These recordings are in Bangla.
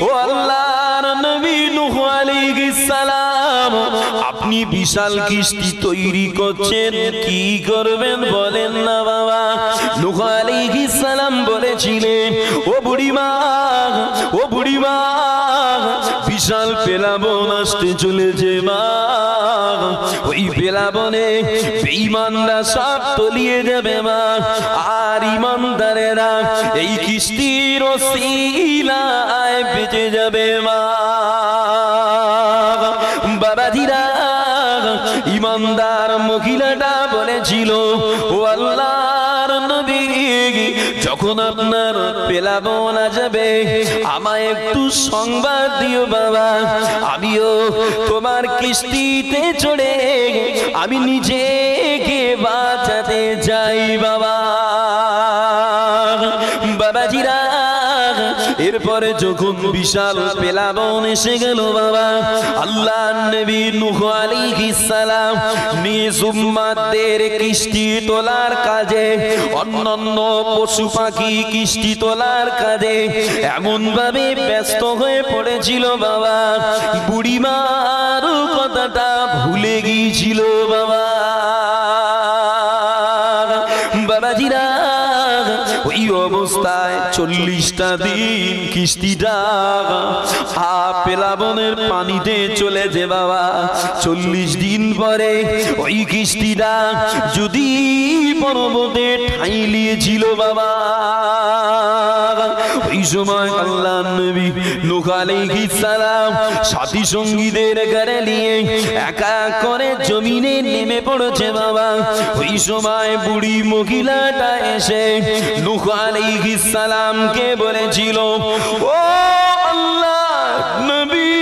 ও আল্লাহর নবী নূহ আলাইহিস সালাম, আপনি বিশাল কিস্তি তৈরি করছেন, কি করবেন বলেন না বাবা। নূহ আলাইহিস সালাম বলেছিলেন, ও বুড়িমা, ও বুড়িমা, বিশাল প্লাবন আসতে চলেছে মা, ওই প্লাবনে বেঈমানরা সব তলিয়ে যাবে মা, আর ঈমানদারেরা এই কিস্তির ওসিলায় বেঁচে যাবে মা। বাবাজিরা, ঈমানদার মহিলাটা বলেছিল, ও আল্লাহর নবী, যখন আপনার প্লাবন আসবে আমায় একটু সংবাদ দিও বাবা, আমিও তোমার কিস্তিতে চড়ে আমি নিজেকে বাঁচাতে চাই বাবা। বাবাজিরা, এরপরে যখন বিশাল প্লাবন এসে গেল বাবা, আল্লাহর নবী নূহ আলাইহিস সালাম নিজ উম্মতদের কিস্তি তোলার কাজে, অন্যান্য পশু পাখি কিস্তি তোলার কাজে এমন ভাবে ব্যস্ত হয়ে পড়েছিল বাবা, বুড়িমার কথাটা ভুলে গিয়েছিল বাবা। বাবাজিরা, ওই অবস্থায় 40টা দিন কিস্তিটা প্লাবনের পানিতে চলে যে বাবা, 40 দিন পরে ওই কিস্তিটা যদি পর্বতে ঠাঁই নিয়েছিল বাবা, ওই সময় আল্লাহর নবী নূহ আলাইহিস সালাম সাথী সঙ্গীদের ঘরে নিয়ে একা করে জমিনে নেমে পড়েছে বাবা। ওই সময় বুড়ি মহিলাটা এসে নূহ আলাইহিস সালামকে বলেছিল, ও আল্লাহর নবী,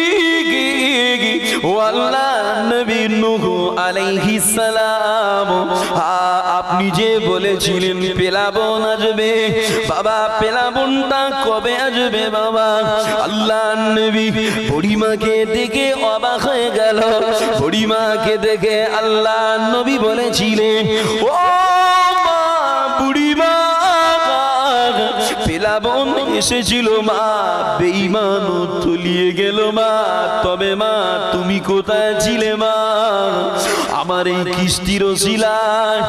ও আল্লাহর নবী নূহ আলাইহিস সালাম, আপনি যে বলেছিলেন প্লাবন আসবে বাবা, প্লাবনটা কবে আসবে বাবা? আল্লাহর নবী বুড়িমাকে দেখে অবাক হয়ে গেল। বুড়িমাকে দেখে আল্লাহর নবী বলেছিলেন, ও মা, বুড়িমা, প্লাবন এসেছিল মা, বেঈমান তলিয়ে গেল মা, তবে মা তুমি কোথায় ছিলে মা? আমার এই কিস্তির ওসিলায়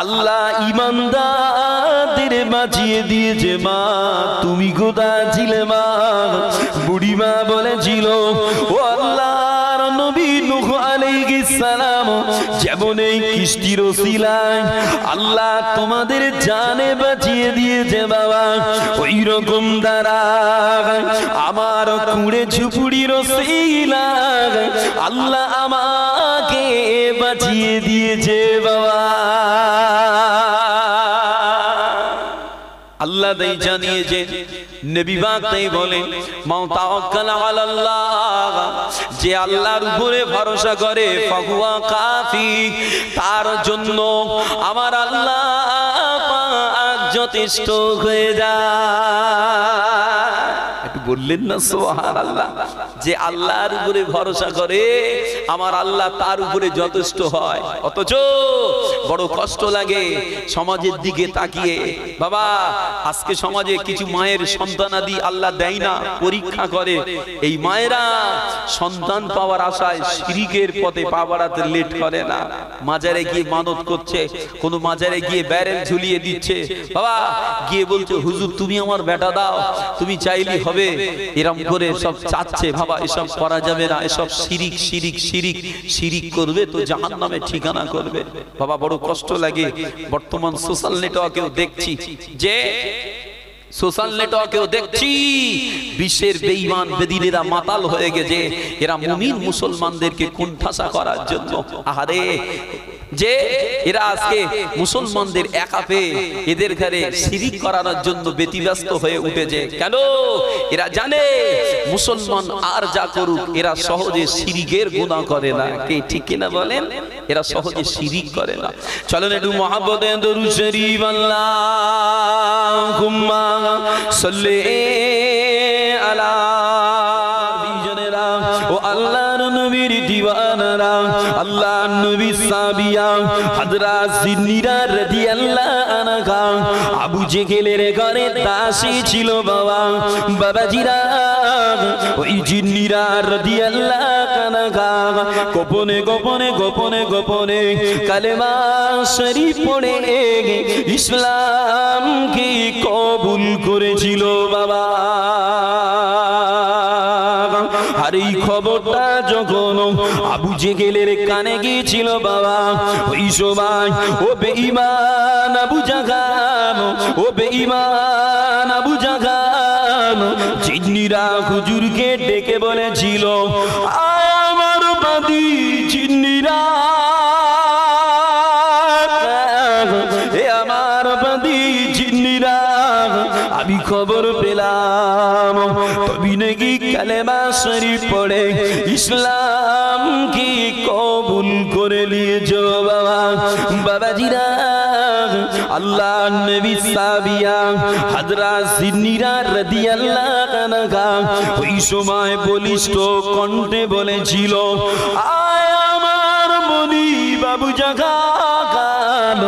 আল্লাহ ঈমানদারদের বাঁচিয়ে দিয়েছে মা, তুমি কোথায় ছিলে মা? বুড়িমা বলেছিল, ও আল্লাহর নবী নূহ আলাইহিস সালাম, যেমন এই কিস্তির ওসিলায় আল্লাহ তোমাদের জানে বাঁচিয়ে দিয়েছে বাবা, ওই রকম দ্বারা আমার কুঁড়ে ঝুপুড়ির ওসিলায় আল্লাহ আমাকে বাঁচিয়ে দিয়েছে বাবা। আল্লাহ তাই জানিয়েছে, নবী পাক তাই বলে, মান তাওয়াক্কালা আলাল্লাহ, যে আল্লাহর উপরে ভরসা করে ফাহুয়া কাফি, তার জন্য আমার আল্লাহ পাক যথেষ্ট হয়ে যায়। একটু বললেন না সুবহানাল্লাহ? যে আল্লাহর উপরে ভরসা করে আমার আল্লাহ তার উপরে যথেষ্ট হয়। অথচ বড় কষ্ট লাগে সমাজের দিকে তাকিয়ে বাবা, আজকে সমাজে কিছু মায়ের সন্তানাদি আল্লাহ দেয় না, পরীক্ষা করে। এই মায়েরা সন্তান পাওয়ার আশায় শিরকের পথে পা বাড়াতে লেট করে না, মাজারে গিয়ে মানত করছে, কোন মাজারে গিয়ে ব্যারেল ঝুলিয়ে দিচ্ছে বাবা, গিয়ে বলছে হুজুর তুমি আমার বেটা দাও, তুমি চাইলি হবে, এরম করে সব চাচ্ছে বাবা। এসব করা যাবে না, এসব শিরিক শিরিক শিরিক, শিরিক করবে তো জাহান্নামে ঠিকানা করবে বাবা। বড় কষ্ট লাগে। বর্তমান সোশ্যাল নেটওয়ার্কেও দেখছি যে সোশ্যাল নেটওয়ার্কেও দেখছি বিশ্বের বেঈমান বেদিনেরা মাতাল হয়ে গেছে, এরা মুমিন মুসলমানদেরকে কুণ্ঠাসা করার জন্য। আহারে, যে এরা আজকে মুসলমানদের একা পেয়ে এদের ঘরে শিরিক করানোর জন্য ব্যতিব্যস্ত হয়ে উঠেছে। কেন? এরা জানে মুসলমান আর যা করুক এরা সহজে শিরিকের গুনাহ করে না। কে ঠিক কিনা বলেন? এরা সহজে শিরিক করে না। চলেন একটু মহব্বতে দরুদ শরীফ আল্লাহুম্মা সাল্লি আলা বিজনেরা ও আল্লাহর নবীর দিওয়ানারা, আল্লাহর নবী সাহাবিয়া হযরত জিন্নিরা রাদিয়াল্লাহু আনহা আবু জেহেলের ঘরে দাসী ছিল বাবা। বাবাজিরা, ওই জিন্নিরা রাদিয়াল্লাহু আনহা গোপনে গোপনে গোপনে গোপনে কালেমা শরীফ পড়ে ইসলামকে কবুল করেছিল বাবা। আর এই খবরটা যখন আবু জেহেলের কানে গিয়েছিল বাবা, ওই সময় ও বেঈমান আবু জাহাল, ও বেঈমান আবু জাহাল জিন্নিরা হুজুরকে ডেকে বলেছিল, আমার বাদী জিন্নিরা, এ আমার বাদী জিন্নিরা, আমি খবর পেলাম তুমি নাকি কালেমা শরীফ পড়ে ইসলাম কি কবুল করে নিয়েছো বাবা। বাবাজিরা, আল্লাহ নবী সাবিয়া হযরত জিন্নিরা রাদিয়াল্লাহু আনহা ওই সময় বলিষ্ঠ কণ্ঠে বলেছিল, আয় আমার মনি বাবু জাগাল,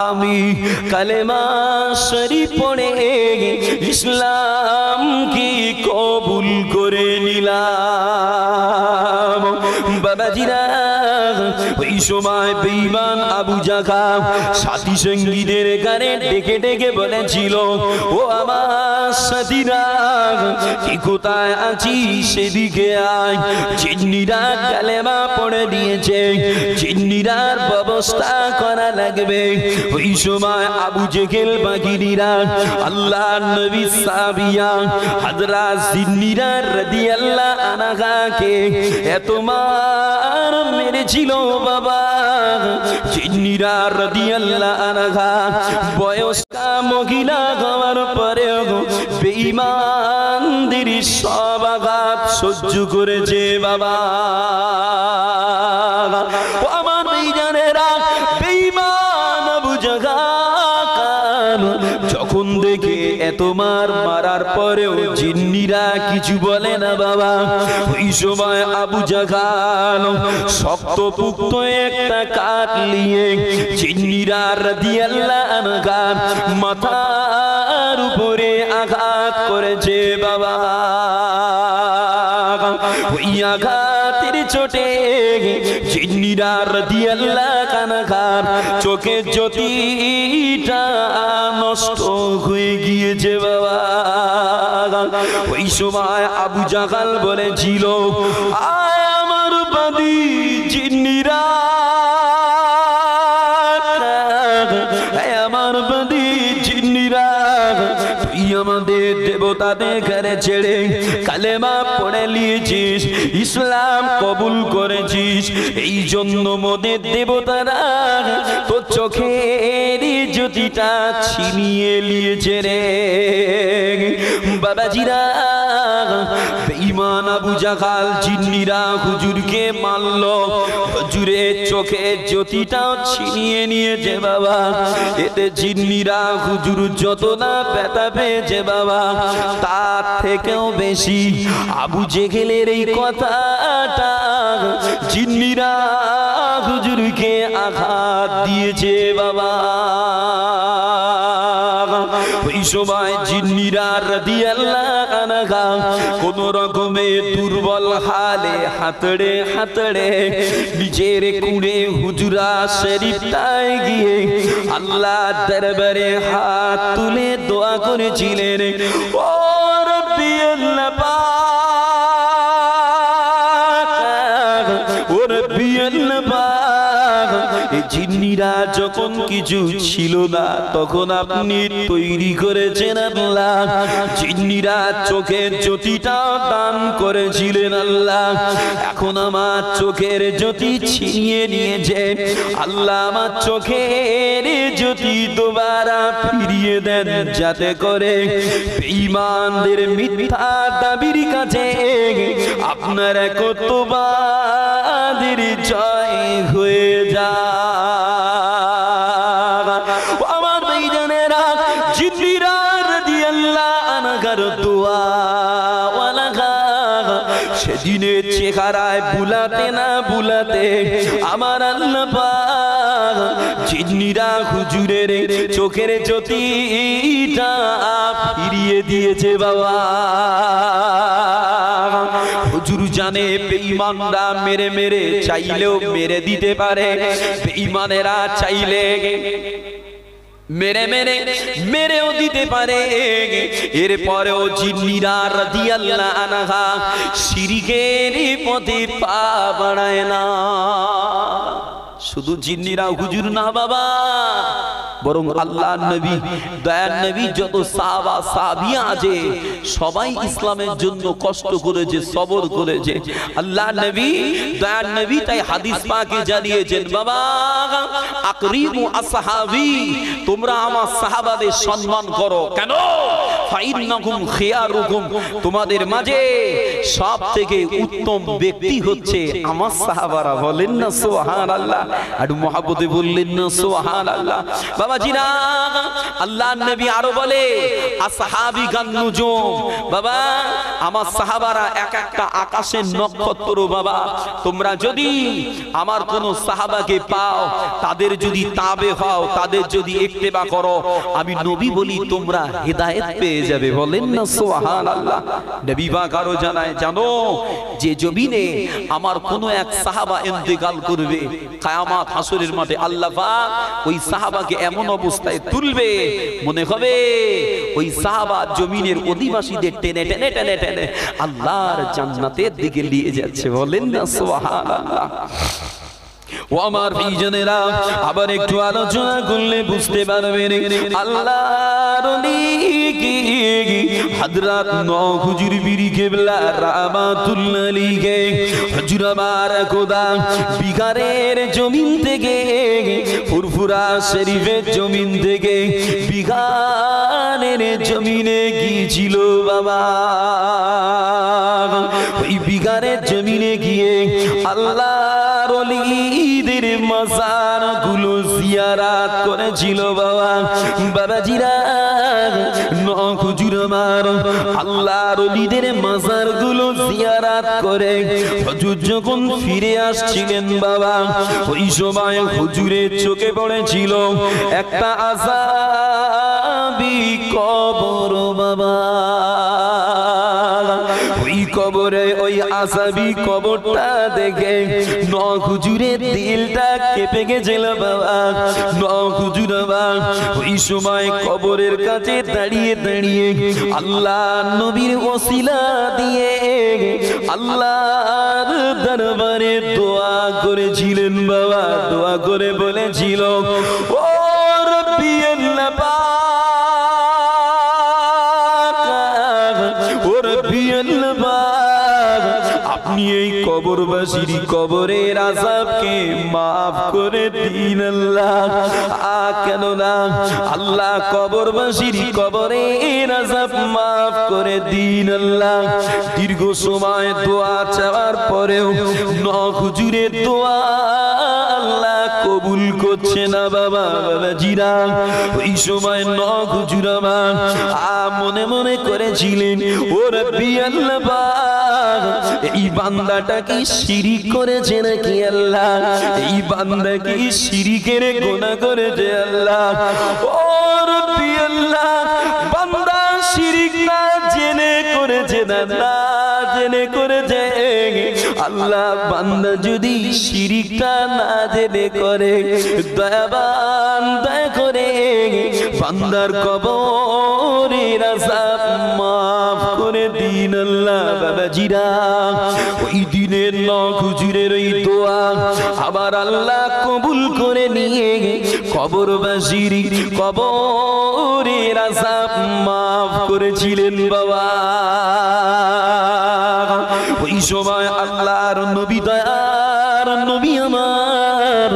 আমি কালেমা শরীফ পড়ে ইসলাম কি কবুল করে নিলাম। বাবাজিরা, ওই সময় বেঈমান আবু জাহল সাথী সঙ্গীদের গানে ডেকে ডেকে বলেছিল, ও আমার সাথীরা কি কোথায় আছিস সেদিকে আয়, জিন্নিরা কালেমা পড়ে দিয়েছে, জিন্নিরার ব্যবস্থা করা লাগবে। ওই সময় আবু জেহেল বাগিনীরা আল্লাহ নবী সাবিয়া হযরত জিন্নিরা রাদিয়াল্লাহু আনহাকে এত মার মেরেছিল বাবা, জিন্নিরা রাদিয়াল্লাহু আনহা বয়স্কা মহিলা হওয়ার পরেও বেঈমানদের সব আঘাত সহ্য করেছে বাবা। ও আমার বেঈমানেরা, বেঈমান আবু জাহল যখন দেখে এত মারার পরেও জিন্নিরা কিছু বলে না বাবা, ওই সময় আবু জাহল শক্তপুক্ত একটা কাঠ নিয়ে জিন্নিরা রাদিয়াল্লাহু আনহার মাথার উপরে আঘাত করেছে বাবা। ওই আঘাতের চোটে জিন্নিরা রাদিয়াল্লাহু আনহার চোখের জ্যোতিটা নষ্ট হয়ে গিয়েছে বাবা। ওই সময় আবু জাহল বলেছিল, আয় আমার বাদী জিন্নিরা, আমার বাদী জিন্নিরা, তুই আমাদের দেবতাদের ঘরে ছেড়ে কালেমা পড়ে নিয়েছিস, ইসলাম কবুল করেছিস, এই জন্য মোদের দেবতারা তোর চোখের জ্যোতিটা ছিনিয়ে নিয়েছে রে। বাবাজিরা, বেঈমান আবু জাহল জিন্নিরা হুজুরকে মারল, হুজুরের চোখের জ্যোতিটাও ছিনিয়ে নিয়েছে বাবা। এতে জিন্নিরা হুজুর যত না ব্যথা পেয়েছে বাবা, তার থেকেও বেশি আবু জেহেলের এই কথাটা জিন্নিরা হুজুরকে আঘাত দিয়েছে বাবা। ওই সময় জিন্নিরা রাদিয়াল্লাহু আনহা কোন রকমে দুর্বল হালে হাতড়ে হাতড়ে নিজের কুড়ে হুজুরা শরীফটায় গিয়ে আল্লাহর দরবারে হাত তুলে দোয়া করেছিলেন, ও রব্বি আল্লাহ পাক, ও রব্বি আল্লাহ পাক, এই জিন্নিরা যখন কিছু ছিল না তখন আপনি তৈরি করেছেন আল্লাহ, জিন্নিরা চোখের জ্যোতিটা দান করেছিলেন আল্লাহ, এখন আমার চোখের জ্যোতি ছিনিয়ে নিয়েছে আল্লাহ, আমার চোখের জ্যোতি দুবারা ফিরিয়ে দেন, যাতে করে বেঈমানদের মিথ্যা দাবির কাছে আপনার একত্ববাদের জয় হয়ে যায়। আমার ভাইজানেরা, জিন্নিরা রাদিয়াল্লাহু আনহার দোয়া সেদিনের চেহারায় বুলাতে না বুলাতে আমার আল্লাহ পাক জিন্নিরা হুজুরের চোখের জ্যোতিটা ফিরিয়ে দিয়েছে বাবা। হুজুর জানে বেঈমানরা মেরে মেরে চাইলেও মেরে দিতে পারে, বেঈমানেরা চাইলে মেরে মেরে মেরেও দিতে পারে। এরপরেও জিন্নিরা রাদিয়াল্লাহু আনহা শিরকের পথে পা বাড়ায় না। শুধু জিন্নিরা হুজুর না বাবা, বরং আল্লাহর নবী, দয়ার নবী, যত সাহাবা সাহাবিয়া আছে সবাই ইসলামের জন্য কষ্ট করেছে, সবর করেছে। আল্লাহর নবী, দয়ার নবী তাই হাদিস পাকে জানিয়েছেন, বাবা আকরিমু আসহাবি, তোমরা আমার সাহাবাদের সম্মান করো। কেন? ফাইন্নাকুম খিয়ারুকুম, তোমাদের মাঝে সবথেকে উত্তম ব্যক্তি হচ্ছে আমার সাহাবারা। বলেন না সুবহানাল্লাহ, আর মুহাব্বতে বললেন না সুবহানাল্লাহ। বাবাজিরা, আল্লাহর নবী আরো বলে আসহাবি গান্নুজুম, বাবা আমার সাহাবারা এক একটা আকাশের নক্ষত্র। বাবা তোমরা যদি আমার কোন সাহাবাকে পাও, তাদের যদি তাবে হও, তাদের যদি ইত্তেবা করো, আমি নবী বলি তোমরা হেদায়েত পেয়ে যাবে। বলেন না সুবহানাল্লাহ। নবী পাক আরো জানায়, জানো যে জমিনে আমার কোন এক সাহাবা ইন্তেকাল করবে, কিয়ামত হাসরের মাঠে আল্লাহ পাক ওই সাহাবাকে এমন অবস্থায় তুলবে, মনে হবে ওই সাহাবা জমিনের অধিবাসীদের টেনে টেনে টেনে টেনে আল্লাহর জান্নাতের দিকে নিয়ে যাচ্ছে। বলেন না সুবহানাল্লাহ। ও আমার ভাইজানেরা, আবার একটু আলোচনা করলে বুঝতে পারবেন আল্লাহর ওলি হযরত নূহ হুজুর বীর কিবলা রাহমাতুল্লাহ আলাইহি হুজুর আমার খোদা বিহারের জমিন থেকে, ফুরফুরা শরীফের জমিন থেকে বিহারের জমিনে গিয়েছিল বাবা। ওই বিহারের জমিনে গিয়ে আল্লাহর ওলিদের মাজার গুলো জিয়ারত করেছিল বাবা। বাবাজিরা, নূহ হুজুর আমার আল্লাহর ওলিদের মাজার গুলো জিয়ারত করে হুজুর যখন ফিরে আসছিলেন বাবা, ওই সময় হুজুরের চোখে পড়েছিল একটা আযাবী কবর বাবা। ওই কবরে, ওই আযাবী কবরটা দেখে নূহ হুজুরের দিলটা কেঁপে গেছিল বাবা। নূহ হুজুর আমার ওই সময় কবরের কাছে দাঁড়িয়ে দাঁড়িয়ে আল্লাহ নবীর ওসিলা দিয়ে আল্লাহর দরবারে দোয়া করেছিলেন বাবা। দোয়া করে বলেছিল, ও রব্বি আল্লাহ পাক, ও রব্বি আল্লাহ পাক, আপনি এই কবরবাসীর কবরের আযাবকে মাফ করে দিন আল্লাহ। কেন না আল্লাহ কবরবাসীর কবরের আযাব মাফ করে দিন আল্লাহ। দীর্ঘ সময় দোয়া চাওয়ার পরেও নূহ হুজুরের দোয়া আল্লাহ কবুল করছে না বাবা। বাবাজিরা, ওই সময় নূহ হুজুর আমার মনে মনে করেছিলেন, ও রব্বি আল্লাহ পাক, এই বান্দাটা কি শিরিক করেছে নাকি আল্লাহ? এই বান্দা কি শিরিকের গুনাহ করেছে আল্লাহ? ও রব্বি আল্লাহ, বান্দা শিরিক না জেনে করেছে না, না জেনে করেছে আল্লাহ। বান্দা যদি শিরিকটা না জেনে করে, দয়াবান দয়া করে বান্দার কবরের আযাব মাফ করে দিন আল্লাহ। বাবাজিরা, ওই দিনের নূহ হুজুরের ওই দোয়া আবার আল্লাহ কবুল করে নিয়ে কবরবাসীর কবরের আযাব মাফ করেছিলেন বাবা। ওই সময় আল্লাহর নবী, দয়ার নবী আমার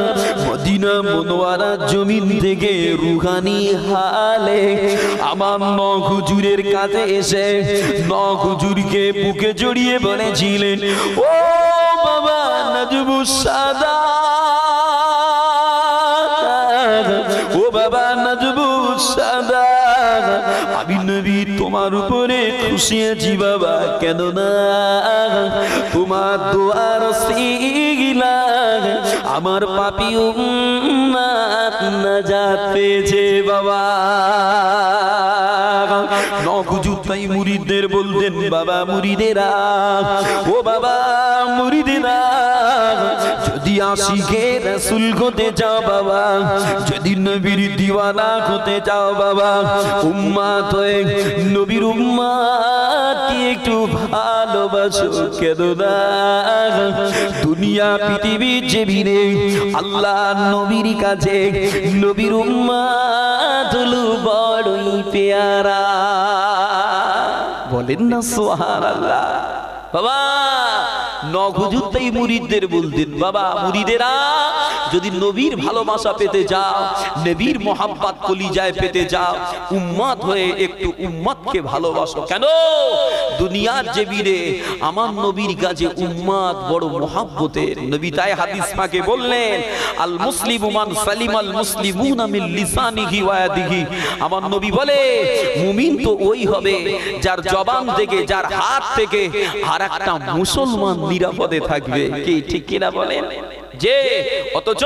মদিনা মুনওয়ারা জমিন থেকে রুহানি হালে আমার নূহ হুজুরের কাছে এসে নূহ হুজুরকে বুকে জড়িয়ে বলেছিলেন, ও বাবা নাজমুস সাদাত, ও বাবা নাজমুস সাদাত, আমি নবী তোমার উপরে খুশি আছি বাবা। কেন না তোমার দোয়ার ওসিলায় আমার পাপী উম্মত নাজাত পেয়েছে বাবা। নূহ হুজুর তাই মুরিদদের বলতেন, বাবা মুরিদেরা, ও বাবা মুরিদেরা, যদি আশিকে রাসূল হতে চাও বাবা, যদি নবীর দিওয়ানা হতে চাও বাবা, উম্মত হয়ে নবীর উম্মতকে একটু ভালোবাসো। কেননা দুনিয়া পৃথিবীর জমিনে আল্লাহ নবীর কাছে নবীর উম্মত হলো বড়ই পেয়ারা। বলেন না সুবহানাল্লাহ। বাবা নগজুতেই মুরিদদের বলতেন, বাবা মুরিদেরা, যদি নবীর ভালোবাসা পেতে যাও, নবীর মোহাব্বত কলিজায় পেতে যাও, উম্মত হয়ে একটু উম্মতকে ভালোবাসো। কেন? দুনিয়ার জমিনে আমার নবীর কাছে উম্মত বড় মোহাব্বতের। নবী তাই হাদিস পাকে বললেন, আল মুসলিমু মান সালিমাল মুসলিমুনা মিন লিসানিহি ওয়া ইয়াদিহি। আমার নবী বলে, মুমিন তো ওই হবে যার জবান থেকে, যার হাত থেকে আর একটা মুসলমান নিরাপদে থাকবে। কি ঠিক কিনা বলেন? যে অথচ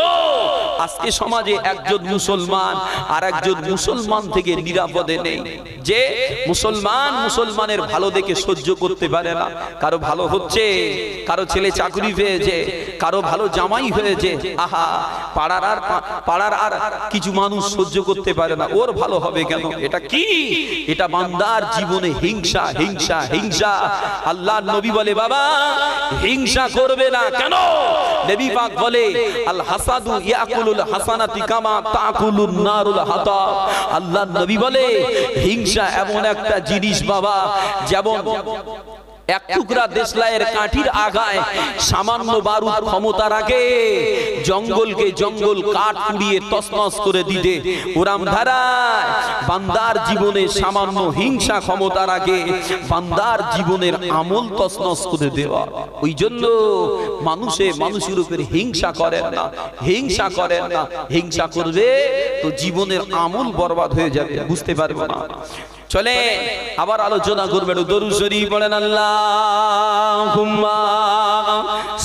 আজকে সমাজে একজন মুসলমান আর একজন মুসলমান থেকে নিরাপদে নেই। যে মুসলমান মুসলমানের ভালো দেখে সহ্য করতে পারে না। কারো ভালো হচ্ছে, কারো ছেলে চাকরি পেয়েছে, কারো ভালো জামাই হয়েছে, আহা পাড়ার আর কিছু মানুষ সহ্য করতে পারে না, ওর ভালো হবে কেন? এটা কি? এটা বান্দার জীবনে হিংসা, হিংসা, হিংসা। আল্লাহর নবী বলে, বাবা হিংসা করবে না। কেন? নবী পাক বলে, আল হাসাদু ইয়াকুলুল হাসানাতি কামা তাকুলুন নারুল হাতাব। আল্লাহর নবী বলে, হিংসা এমন একটা জিনিস বাবা, যেমন এক টুকরা দেশলাইয়ের কাঠির আগায় সামান্য বারুদ ক্ষমতা রাখে জঙ্গলকে জঙ্গল কাঠ পুড়িয়ে তছনছ করে দিতে, ওরাম ধারায় বান্দার জীবনে সামান্য হিংসা ক্ষমতা রাখে বান্দার জীবনের আমল তছনছ করে দেওয়া। ওই জন্য মানুষের উপরে হিংসা করেন না, হিংসা করেন না। হিংসা করবে তো জীবনের আমল বরবাদ হয়ে যাবে, বুঝতে পারবে না। চলে আবার আলোচনা করবে, দরুদ শরীফ পড়েন, আল্লাহুম্মা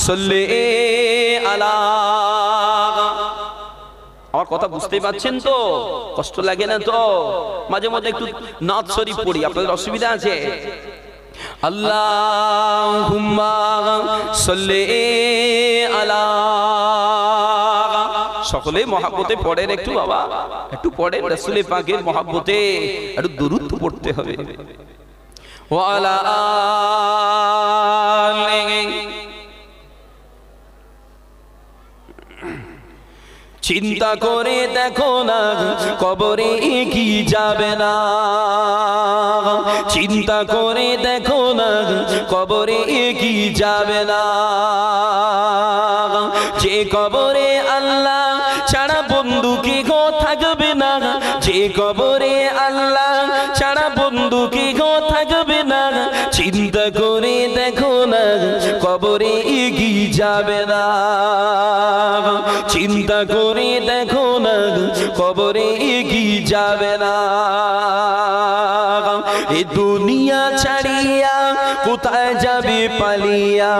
সাল্লি আলা। আমার কথা বুঝতে পারছেন তো? কষ্ট লাগে না তো? মাঝে মধ্যে একটু নাত শরীফ পড়ি, আপনাদের অসুবিধা আছে? আল্লাহুম্মা সাল্লি আলা। সকলে মহাব্বতে পড়েন একটু, বাবা একটু পড়েন, রাসূল পাকের মহাব্বতে একটু দরুদ পড়তে হবে। ওয়া আলা আলিহি। চিন্তা করে দেখো না কবরে কি যাবে না, চিন্তা করে দেখো না কবরে কি যাবে না। যে কবরে আল্লাহ ছাড়া বন্ধু কি গো থাকবে না, যে কবরে আল্লাহ ছাড়া বন্ধু কি গো থাকবে না। চিন্তা করে দেখো না কবরে কি যাবে না, চিন্তা করে দেখো না কবরে কি যাবে না। এ দুনিয়া ছাড়িয়া কোথায় যাবে পালিয়া,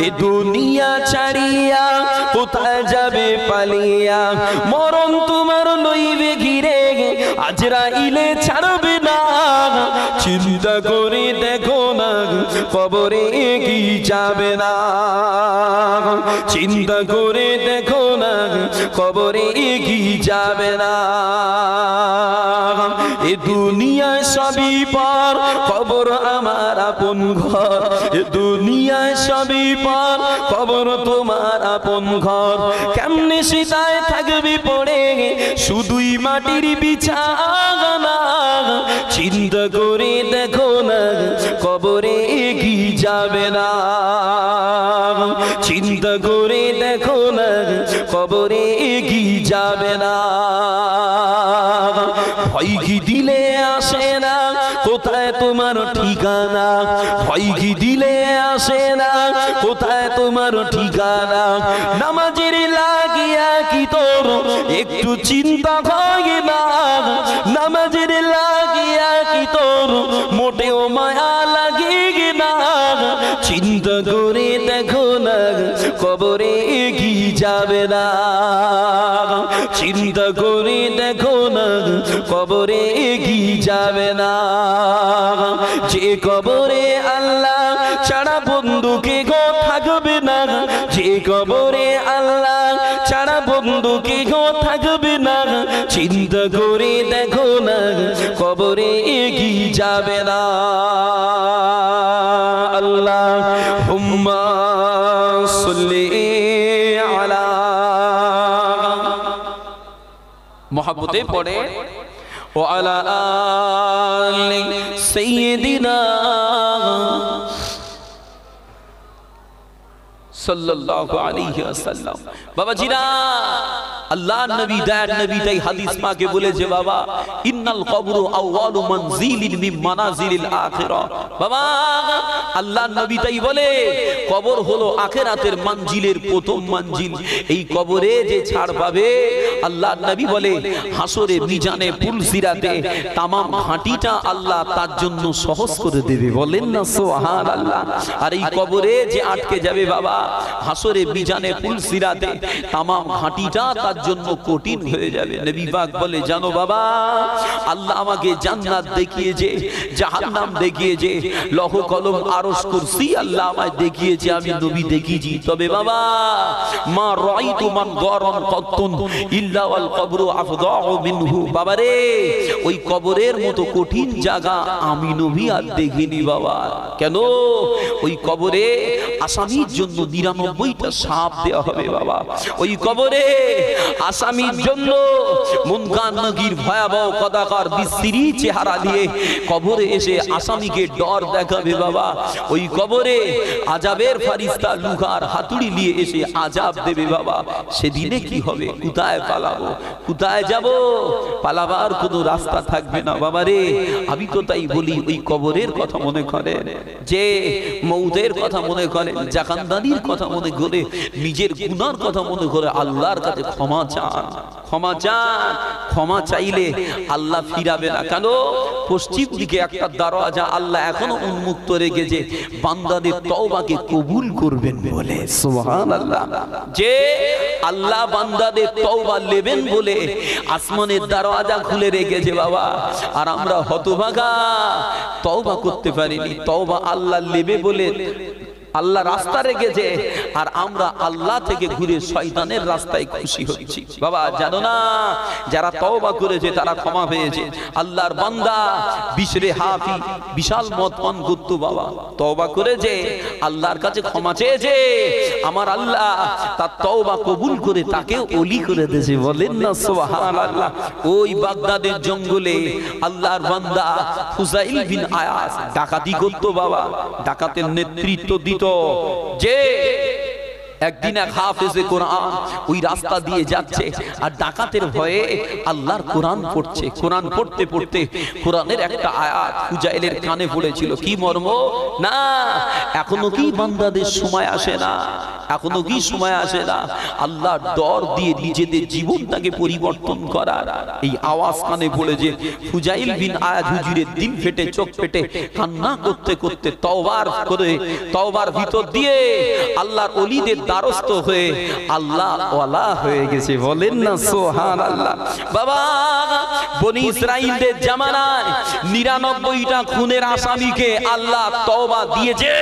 এ দুনিয়া ছাড়িয়া কোথায় যাবে পালিয়া। মরণ তোমার লইবে ঘিরে, আজরাইলে ছাড়বে না। চিন্তা করে দেখো না কবরে কি যাবে না, চিন্তা করে দেখো না কবরে কি যাবে না। এ দুনিয়ায় সবই পার, কবর আমার আপন ঘর। এ দুনিয়ায় সবই পার, কবর তোমার আপন ঘর। কেমনে সেটায় থাকবি পড়ে শুধুই মাটির বিছানা। চিন্তা করে দেখো না কবরে কি যাবে না, চিন্তা করে দেখো না কবরে কি যাবে না। ভয় কি দিলে আসে না, কোথায় তোমার ঠিকানা। ভয় কি দিলে আসে না, কোথায় তোমার ঠিকানা। নামাজের লাগিয়া কি তোর একটু চিন্তা হয় না, নামাজের লাগিয়া কি তোর মোটেও মায়া লাগে না। চিন্তা করে দেখো না কবরে কি যাবে না, চিন্তা করে দেখো না কবরে গিয়ে যাবে না। যে কবরে আল্লাহ ছাড়া বন্ধুকে গো থাকবে না, যে কবরে আল্লাহ ছাড়া বন্ধুকে গো থাকবে না, চিন্তা করে দেখো না কবরে গিয়ে যাবে না। আল্লাহুম্মা সাল্লি আলা মোহাব্বতে পড়ে ও আলা আলি সাইয়্যিদিনা সাল্লাল্লাহু আলাইহি ওয়াসাল্লাম। বাবাজিরা, আল্লাহর নবী দয়ার নবী তাই হাদিস পাকে বলেছে বাবা, ইন্নাল কবরু আউয়ালু মানজিলিন মিন মানাজিলিল আখিরাহ। বাবা, আল্লাহর নবী তাই বলে কবর হলো আখিরাতের মঞ্জিলের প্রথম মঞ্জিল। এই কবরে যে ছাড় পাবে, আল্লাহর নবী বলে হাসরে মিজানে পুলসিরাতে तमाम ঘাটিটা আল্লাহ তার জন্য সহজ করে দেবে। বলেন না সুবহানাল্লাহ। আর এই কবরে যে আটকে যাবে বাবা, হাসরে মিজানে পুলসিরাতে तमाम ঘাটিটা তার জন্য কঠিন হয়ে যাবে। নবী পাক বলে জানো বাবা, আল্লাহ আমাকে জান্নাত দেখিয়েছে, জাহান্নাম দেখিয়েছে, লৌহ কলম আরশ কুরসি আল্লাহ আমায় দেখিয়েছে, আমি নবী দেখিয়েছি। তবে বাবা, মা রাইতু মান গারান কাতুন ইল্লা ওয়াল কবরু আফদাউ মিনহু। বাবা রে, ওই কবরের মতো কঠিন জায়গা আমি নবী আর দেখিনি বাবা। কেন? ওই কবরে আসামির জন্য 99টা সাপ দেওয়া হবে বাবা। ওই কবরে আসামির জন্য মুনকার নকির ভয়াবহ কদাকার বিশ্রী চেহারা নিয়ে কবরে এসে আসামিকে ডর দেখাবে বাবা। ওই কবরে আযাবের ফেরেশতা লুকার হাতুড়ি নিয়ে এসে আযাব দেবে বাবা। সেদিনে কি হবে? কোথায় পালাবো? কোথায় যাব? পালাবার কোনো রাস্তা থাকবে না বাবা রে। আমি তো তাই বলি, ওই কবরের কথা মনে করে, যে মৌতের কথা মনে করে, জাকান্দানির কথা মনে করে, নিজের গুনার কথা মনে করে আল্লাহর কাছে ক্ষমা চান, ক্ষমা চান। ক্ষমা চাইলে আল্লাহ ফিরাবে না। কেন? পশ্চিম দিকে একটা দরজা আল্লাহ এখনো উন্মুক্ত রেখেছে, বান্দাদের তওবাকে কবুল করবেন বলে। সুবহানাল্লাহ। যে আল্লাহ বান্দাদের তওবা নেবেন বলে আসমানের দরজা খুলে রেখেছে বাবা। আর আমরা হতভাগা, তওবা করতে পারিনি। তওবা আল্লাহ নেবে বলে আল্লাহ রাস্তা রেখেছে, আর আমরা আল্লাহ থেকে ঘুরে শয়তানের রাস্তায় খুশি হচ্ছি বাবা। জানো না, যারা তওবা করেছে তারা ক্ষমা পেয়েছে। আল্লাহর বান্দা বিশরে হাফি বিশাল মত পান করত বাবা, তওবা করেছে, আল্লাহর কাছে ক্ষমা চেয়েছে, আমার আল্লাহ তার তওবা কবুল করে তাকে ওলি করে দিয়েছে। বলেন না সুবহানাল্লাহ। ওই বাগদাদের জঙ্গলে আল্লাহর বান্দা ফুজাইল বিন আয়াস ডাকাতি করত বাবা। ডাকাতের নেতৃত্ব দিত যে একদিন এক হাফেজে কোরআন ওই রাস্তা দিয়ে যাচ্ছে, আর ডাকাতের ভয়ে আল্লাহর কোরআন পড়ছে। কোরআন পড়তে পড়তে কোরআনের একটা আয়াত ফুজাইলের কানে পড়েছিল। কি মর্ম? না, এখনো কি বান্দাদের সময় আসে না? এখনো কি সময় আসে না আল্লাহর ডর দিয়ে নিজেদের জীবনটাকে পরিবর্তন করার? এই আওয়াজ কানে পড়েছে। ফুজাইল বিন আয়াজ হুজুরের দিল ফেটে চোখ ফেটে কান্না করতে করতে তওবার করে তওবার ভিতর দিয়ে আল্লাহর ওলিদের দ্বারস্থ হয়ে আল্লাহ ওয়ালা হয়ে গেছে। বলেন না সুবহানাল্লাহ। বাবা, বনি ইসরাইলদের জামানায় 99টা খুনের আসামিকে আল্লাহ তওবা দিয়েছে।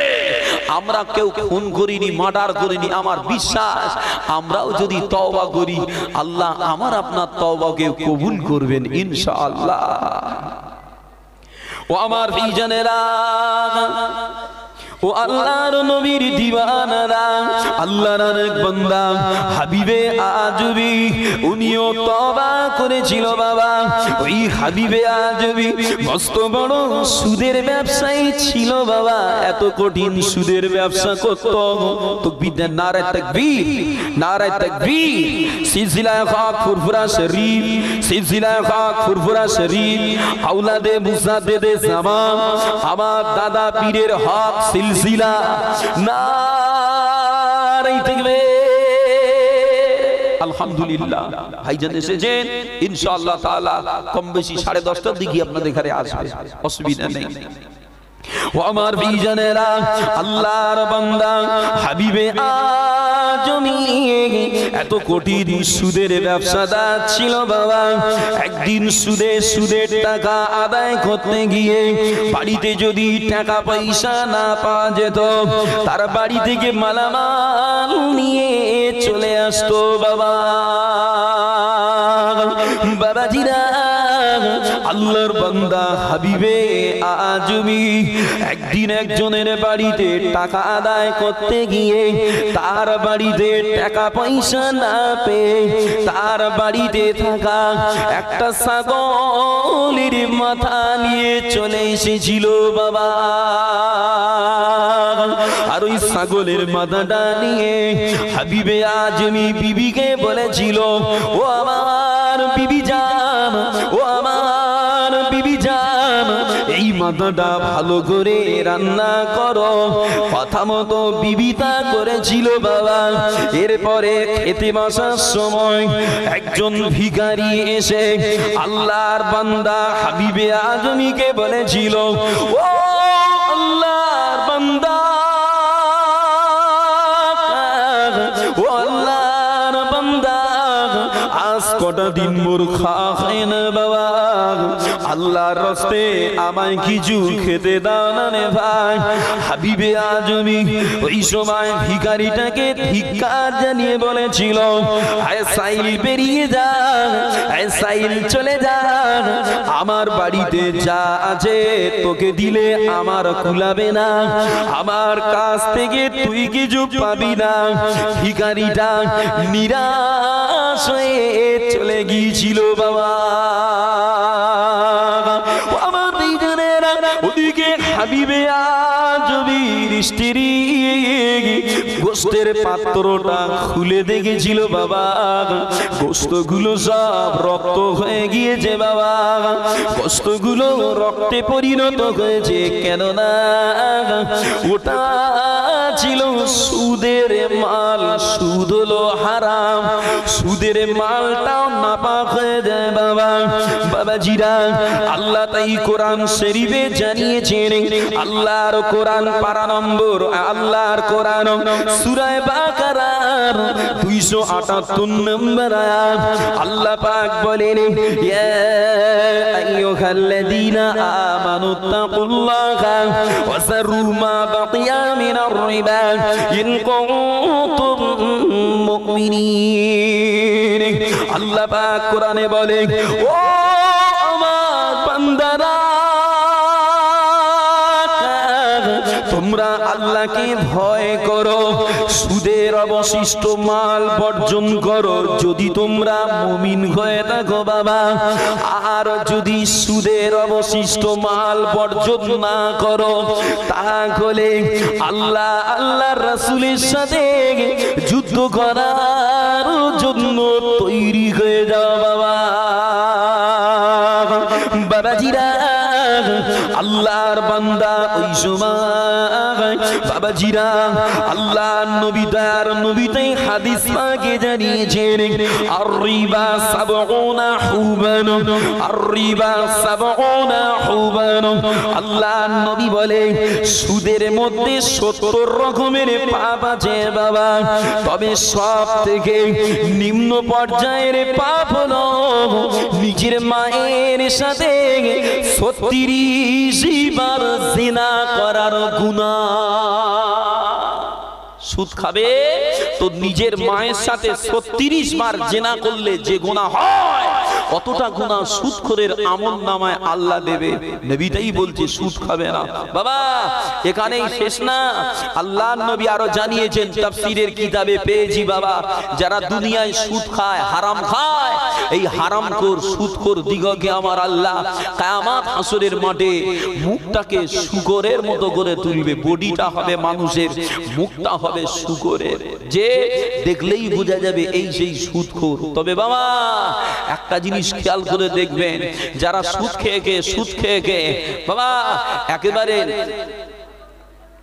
আমরা কেউ খুন করিনি, মার্ডার করিনি। আমার বিশ্বাস আমরাও যদি তওবা করি আল্লাহ আমার আপনার তওবাকে কবুল করবেন ইনশাআল্লাহ। ও আমার ভাইজানেরা, ও আল্লাহর নবীর দিওয়ানারা, আল্লাহর আরেক বান্দা হাবিবে আজবি, উনিও তওবা করেছিল বাবা। ওই হাবিবে আজবি মস্ত বড় সুদের ব্যবসায়ী ছিল বাবা। এত কঠিন সুদের ব্যবসা করত। তাকবীর, নারে তাকবীর, নারে তাকবীর। সিলসিলায়ে খাক ফুরফুরা শরীফ, সিলসিলায়ে খাক ফুরফুরা শরীফ, আওলাদে মুজাদ্দেদে জামান, আমার দাদা পীরের হক সিলসিলা, নারে তাকবীর। আলহামদুলিল্লাহ ভাইজান এসেছেন, ইনশাআল্লাহ তাআলা কম বেশি 10:30টার দিকে আপনাদের ঘরে আসবে, অসুবিধা নেই। ও আমার ভাইজানেরা, আল্লাহর বান্দা হাবিবে আজম আজমি এত কঠিন সুদের ব্যবসাদার ছিল বাবা। একদিন সুদের টাকা আদায় করতে গিয়ে বাড়িতে যদি টাকা পয়সা না পাওয়া যেত, তার বাড়ি থেকে মালামাল নিয়ে চলে আসতো বাবা। বাবাজিরা, আল্লাহর বান্দা হাবিবে আজমি একদিন একজনের বাড়িতে টাকা আদায় করতে গিয়ে তার বাড়িতে টাকা পয়সা না পেয়ে তার বাড়িতে থাকা একটা ছাগলের মাথা নিয়ে চলে এসেছিল বাবা। আর ওই ছাগলের মাথাটা নিয়ে হাবিবে আজমি বিবিকে বলেছিল, ও আমার বিবি জান, ও আমার বিবি জান, এই মাথাটা ভালো করে রান্না করো। কথা মতো বিবিতা করেছিল বাবা। এরপরে খেতে বসার সময় একজন ভিখারি এসে আল্লাহর বান্দা হাবিবে আজমিকে বলেছিল, ও আল্লাহর বান্দা, ও আল্লাহর বান্দা, আজ কটা দিন মোর খাওয়া হয় না বাবা, আল্লাহর রাস্তে আমায় কিছু খেতে দাও না রে ভাই। হাবিবে আজমি ওই সময় ভিখারিটাকে ধিক্কার জানিয়ে বলেছিল, আয় সাইল বেরিয়ে যা, আয় সাইল চলে যা, আমার বাড়িতে যা আছে তোকে দিলে আমার কুলাবে না, আমার কাছ থেকে তুই কিছু পাবি না। ভিখারিটা নিরাশ হয়ে চলে গিয়েছিল বাবা। আমার দুইজনেরা ওদিকে হাবিবে আজমির স্ত্রী গোস্তের পাত্রটা খুলে দেখেছিল বাবা, গোস্তগুলো সব রক্ত হয়ে গিয়েছে বাবা, গোস্তগুলো রক্তে পরিণত হয়েছে, কেননা ওটা ছিল সুদের মাল। সুদ হলো হারাম, সুদের মালটাও নাপাক হয়ে যায় বাবা। বাবাজিরা, আল্লাহ তাই কোরআন শরীফে জানিয়েছেন, আল্লাহর কোরআন পারা নম্বর, আল্লাহর কোরআন সূরা বাকারার 278 নম্বর আয়াত, আল্লাহ পাক বলেন, ইয়া আইয়ুহাল্লাযীনা আমানুত্তাকুল্লাহা ওয়া যারু মা বাকিয়া মিনার রিবা ইন কুনতুম মুমিনিন। আল্লাহ পাক কোরআনে বলে, ও আমার বান্দারা, তোমরা আল্লাহকে ভয় করো, সুদের অবশিষ্ট মাল বর্জন করো যদি তোমরা মুমিন হয়ে থাকো বাবা। আর যদি সুদের অবশিষ্ট মাল বর্জন না করো, তাহলে আল্লাহ আল্লাহর রাসূলের সাথে যুদ্ধ করার জন্য তৈরি হয়ে যাও বাবা। বাবাজিরা, আল্লাহর বান্দা ওই সময় বাবাজিরা, আল্লাহর নবী তার নবীতে হাদিস পাকে জানিয়েছেন, আর রিবা সাবউনা হুবান, আর রিবা সাবউনা হুবান। আল্লাহর নবী বলে, সুদের মধ্যে 70 রকমের পাপ আছে বাবা, তবে সব থেকে নিম্ন পর্যায়ের পাপ হলো নিজের মায়ের সাথে 36 বার জিনা করার গুনাহ। সুদ খাবে তো নিজের মায়ের সাথে 36 বার জিনা করলে যে গুনাহ হয়, অতটা গুনাহ সুদখোরের আমলনামায় আল্লাহ দেবে। নবীটাই বলছে সুদ খাবে না বাবা। এখানেই শেষ না, আল্লাহর নবী আরো জানিয়েছেন, তাফসীরের কিতাবে পেয়েছি বাবা, যারা দুনিয়ায় সুদ খায়, হারাম খায়, এই হারামখোর সুদখোর দিগকে আমার আল্লাহ কিয়ামত হাসরের মাঠে মুখটাকে শুকরের মতো করে তুলবে। বডিটা হবে মানুষের, মুখটা হবে শুকরের, যে দেখলেই বোঝা যাবে এই সেই সুদখোর। তবে বাবা একটা জিনিস খেয়াল করে দেখবেন, যারা সুদ খেয়ে বাবা একেবারে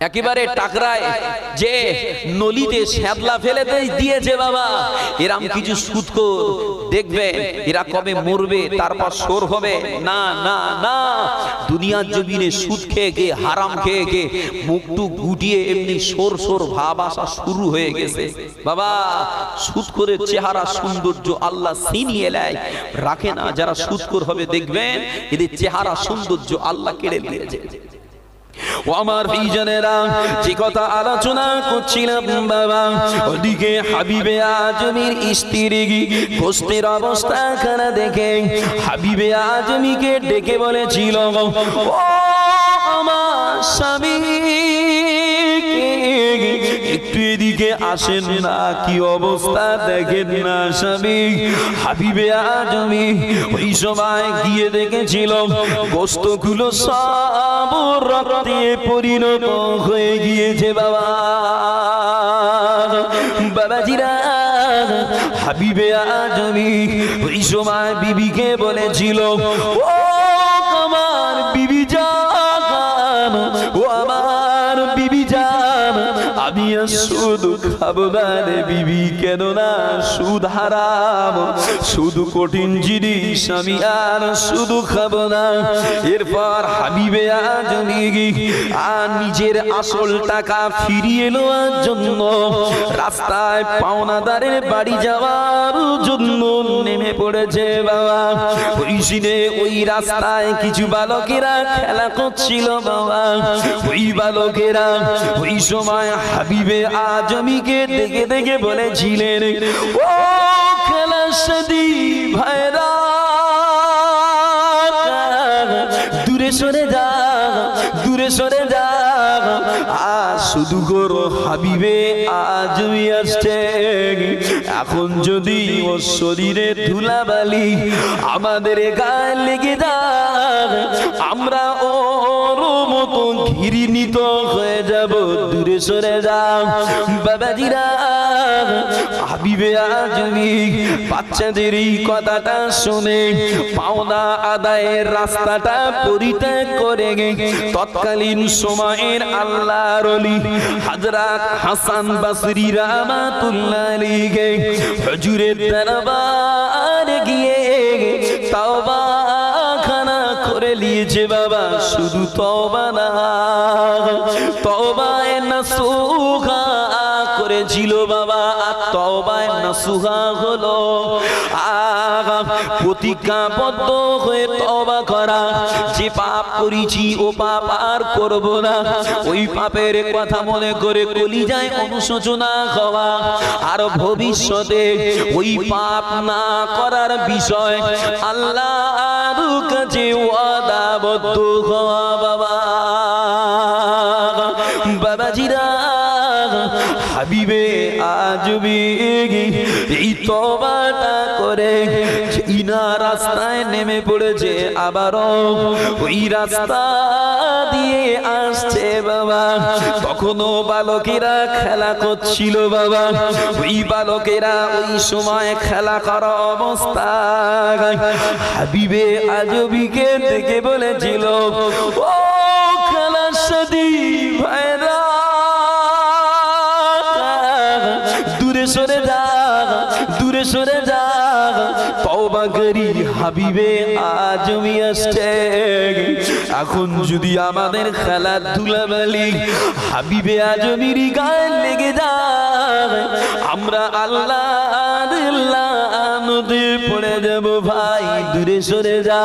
একেবারে টাকরায় যে নলিতে শ্যাদলা ফেলে দিয়েছে বাবা, এরম কিছু সুদখোর দেখবেন এরা কবে মরবে তারপর সোর হবে না না না। দুনিয়ার জমিনে সুদ খেয়ে গিয়ে হারাম খেয়ে গিয়ে মুখটু গুটিয়ে এমনি সোর সোর ভাব আসা শুরু হয়ে গেছে বাবা। সুদখোরের চেহারা সৌন্দর্য আল্লাহ ছিনিয়ে নেয়, রাখে না। যারা সুদখোর হবে দেখবেন এদের চেহারা সৌন্দর্য আল্লাহ কেড়ে নিয়েছে। ও আমার ভাইজানেরা, যে কথা আলোচনা করছিলাম বাবা, ওদিকে হাবিবে আজমির স্ত্রী গোস্তের অবস্থা খানা দেখে হাবিবে আজমিকে ডেকে বলেছিল, ও আমার স্বামী একটু এদিকে আসেন না, কি অবস্থা দেখেন না স্বামী। হাবিবে আজমি ওই সময় গিয়ে দেখেছিল গোস্তগুলো সব রক্তে পরিণত হয়ে গিয়েছে বাবা। বাবাজিরা, হাবিবে আজমি ওই সময় বিবিকে বলেছিল, ও আমার বিবি জান, ও আমার বিবি জান, আমি সুদ খাবো না রে বিবি, কেন না সুদ হারাম, সুদ কঠিন জিনিস, আমি আর সুদ খাবো না। এরপর হাবিবে আজমি আর নিজের আসল টাকা ফিরিয়ে নেওয়ার জন্য রাস্তায় পাওনাদারের বাড়ি যাওয়ার জন্য নেমে পড়েছে বাবা। ওই দিনে ওই রাস্তায় কিছু বালকেরা খেলা করছিল বাবা। ওই বালকেরা ওই সময় হাবিবে আজমিকে দেখে দেখে বলেছিলেন, ও খেলার সাথী ভাইরা, দূরে সরে যা, দূরে সরে যা। আর শুধু করো হাবিবে আজমি আসছে, এখন যদি ওর শরীরে ধুলাবালি আমাদের গায়ে লেগে যায়, আমরা ওর মতো ঘৃণিত হয়ে যাব, দূরে সরে যাও। বাবাজিরা, হাবিবে আজমি বাচ্চাদের এই কথাটা শুনে পাওনা আদায়ের রাস্তাটা পরিত্যাগ করে তৎকালীন সময়ের আল্লাহর ওলি হযরত হাসান বসরি রাহমাতুল্লাহ আলাইহি হুজুরের দরবারে গিয়ে তওবা খানা করে নিয়েছে বাবা। শুধু তওবা না, তওবায়ে নাসুহা করেছিল বাবা। আর তওবায়ে নাসুহা হলো প্রতিজ্ঞাবদ্ধ হয়ে তওবা করা, যে পাপ করেছি ও পাপ আর করব না, ওই পাপের কথা মনে করে কলিজায় অনুশোচনা হওয়া, আর ভবিষ্যতে ওই পাপ না করার বিষয় আল্লাহর কাছে ওয়াদাবদ্ধ হওয়া বাবা। বাবাজিরা, হাবিবে আজমি এই তওবাটা করে ইনা রাস্তায় নেমে পড়েছে, আবারও ওই রাস্তা দিয়ে আসছে বাবা। তখনও বালকেরা খেলা করছিল বাবা। ওই বালকেরা ওই সময় খেলা করা অবস্থায় হাবিবে আজমিকে দেখে বলেছিল, ও খেলার সাথী ভাইরা, দূরে সরে যা, দূরে সরে যা। তওবা করি, হাবিবে আজমি আসছে। এখন যদি আমাদের খেলার ধুলাবালি হাবিবে আজমির গায়ে লেগে যায়, আমরা আল্লাহর লানতে পড়ে যাব ভাই, দূরে সরে যা।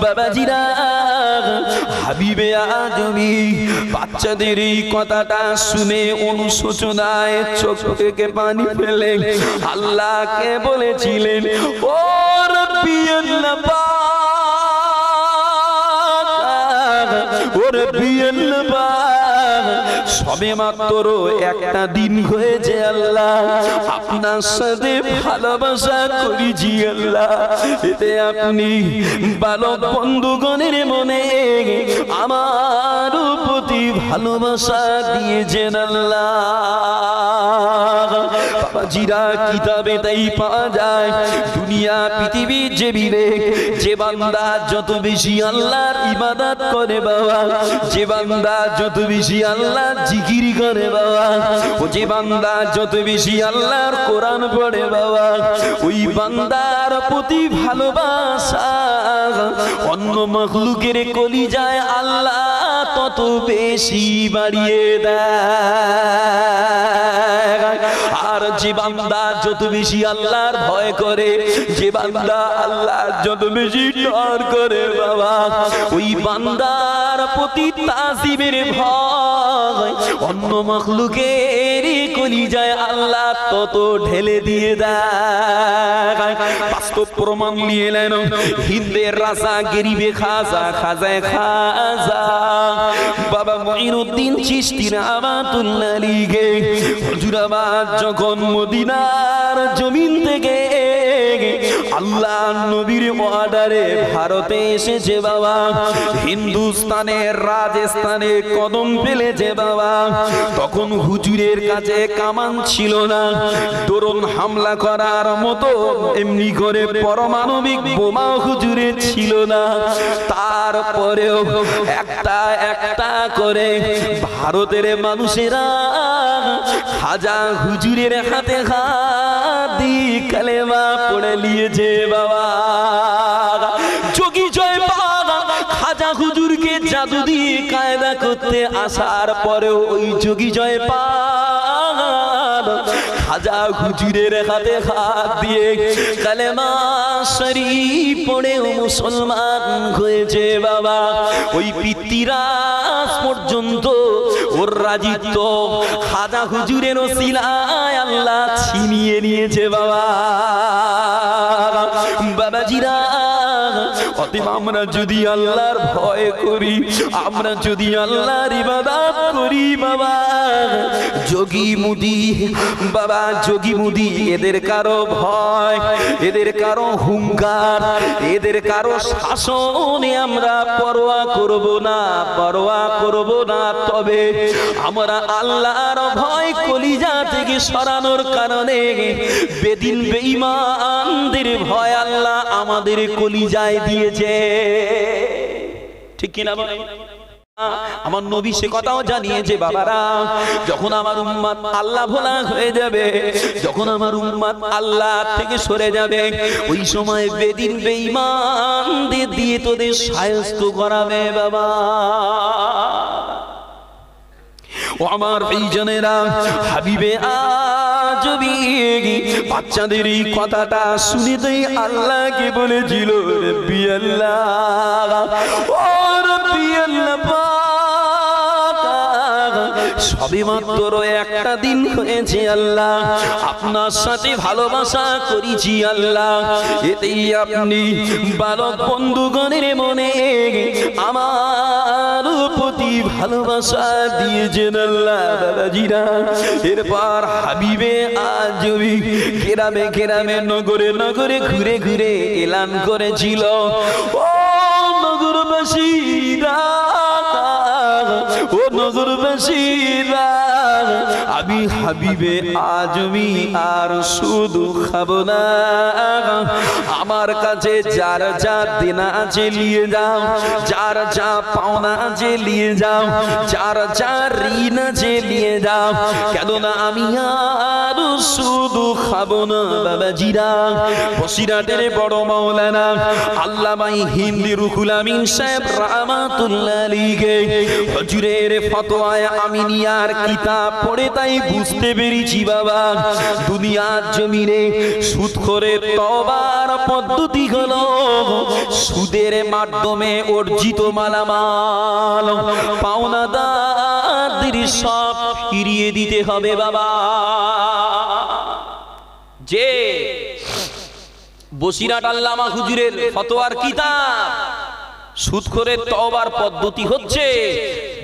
বাবাজিরা, হাবিবে আজমি বাচ্চাদের এই কথাটা শুনে অনুশোচনায় চোখ থেকে পানি ফেলে আল্লাহকে বলেছিলেন, ও রব্বি আল্লাহ পাক, ও রব্বি আল্লাহ পাক, সবে মাত্র একটা দিন হয়েছে আল্লাহ, আপনার সাথে ভালোবাসা করেছি আল্লাহ, এতে আপনি বালক বন্ধুগণের মনে আমার প্রতি ভালোবাসা দিয়েছেন আল্লাহ। বাবাজিরা কিতাবে তাই পাওয়া যায় দুনিয়া পৃথিবীর জমিনে যে বান্দা যত বেশি আল্লাহর ইবাদত করে বাবা, যে বান্দা যত বেশি আল্লাহর জিকির করে বাবা, ও যে বান্দা যত বেশি আল্লাহর কোরআন পড়ে বাবা, ওই বান্দার প্রতি ভালোবাসা অন্য মাখলুকের কলিজায় আল্লাহ তত বেশি বাড়িয়ে দেয়। আর যে বান্দা যত বেশি আল্লাহর ভয় করে, যে বান্দা আল্লাহর যত বেশি ডর করে বাবা, ওই বান্দার প্রতি তাজিমের ভয় অন্য মাখলুকের কলিজায় আল্লাহ তত ঢেলে দিয়ে দেয়। বাস্তব প্রমাণ নিয়ে এলেন হিন্দের রাজা গরিবে খাজা, খাজায় খাজা বাবা মঈনুদ্দিন চিশতি রহমাতুল্লাহ আলাইহি হুজুরাবাদ যখন মদিনার জমিন থেকে আল্লাহ নবীর অর্ডারে ভারতে এসেছে বাবা, হিন্দুস্তানের রাজস্থানে কদম ফেলেছে বাবা, তখন হুজুরের কাছে কামান ছিল না, ড্রোন হামলা করার মতো এমনি করে পারমাণবিক বোমা হুজুরের ছিল না। তারপরেও একটা একটা করে ভারতের মানুষেরা খাজা হুজুরের হাতে হাত দিয়ে কালেমা পড়ে নিয়েছে বাবা। যোগী জয় বাবা খাজা হুজুরকে জাদু দিয়ে কায়দা করতে আসার পরেও ওই যোগী জয় খাজা হুজুরের হাতে হাত দিয়ে কালেমা শরীফ পড়ে মুসলমান হয়েছে বাবা। ওই পিতৃরাজ পর্যন্ত ওর রাজিত্ব খাজা হুজুরের ওসিলায় আল্লাহ ছিনিয়ে নিয়েছে বাবা। বাবাজিরা অতএব আমরা যদি আল্লাহর ভয় করি, আমরা যদি আল্লাহর ইবাদত করি বাবা, যোগী মুদি বাবা, যোগী মুদি এদের কারো ভয়, এদের কারো হুঙ্কার, এদের কারো শাসনে আমরা পরোয়া করব না, পরোয়া করব না। তবে আমরা আল্লাহর ভয় কলিজা থেকে সরানোর কারণে বেদিন বেঈমানদের ভয় আল্লাহ আমাদের কলিজায় দিয়েছে, ঠিক কিনা বলেন? আমার নবী সে কথাও জানিয়েছে বাবারা, যখন আমার উম্মত আল্লাহ ভোলা হয়ে যাবে, যখন আমার উম্মত আল্লাহ থেকে সরে যাবে, ওই সময় বেদিন বেঈমানদের দিয়ে তোদের শায়েস্ত করাবে বাবা। ও আমার ভাইজানেরা, হাবিবে আজবি বাচ্চাদের এই কথাটা শুনে দেই আল্লাহকে বলেছিল রব্বি আল্লাহ, ও রব্বি আল্লাহ সবে মাত্র একটা দিন হয়েছে আল্লাহ, আপনার সাথে ভালোবাসা করেছি আল্লাহ, এতেই আপনি বালক বন্ধুগণের মনে আমার প্রতি ভালোবাসা দিয়েছেন আল্লাহ। দাদাজিরা এরপর হাবিবে আজবি গ্রামে গ্রামে নগরে নগরে ঘুরে ঘুরে এলান করেছিল, ও নগরবাসীরা, ও নগরবাসীরা, আমি হাবিবে আজমি আর শুধু খাবো না, আমার কাছে যার যা দেনা আছে নিয়ে যাও, যার যা পাওনা আছে নিয়ে যাও, যার যা ঋণ আছে নিয়ে যাও, কেননা আমি আর শুধু খাবো না। বাবাজিরা বসিরহাটের বড় মাওলানা আল্লামা হিন্দি রুহুল আমিন সাহেব রহমাতুল্লাহ আলাইহি হুজুরের ফতোয়ায়ে আমিনিয়ার কিতাব পড়ে তাই বুঝতে পেরেছি বাবা, দুনিয়ার জমিনে সুদখোরের তওবার পদ্ধতি হলো সুদের মাধ্যমে অর্জিত মালামাল পাওনাদারদের সব ফিরিয়ে দিতে হবে বাবা। যে বসিরহাট আল্লামা হুজুরের ফতোয়ার কিতাব, সুদখোরের তওবার পদ্ধতি হচ্ছে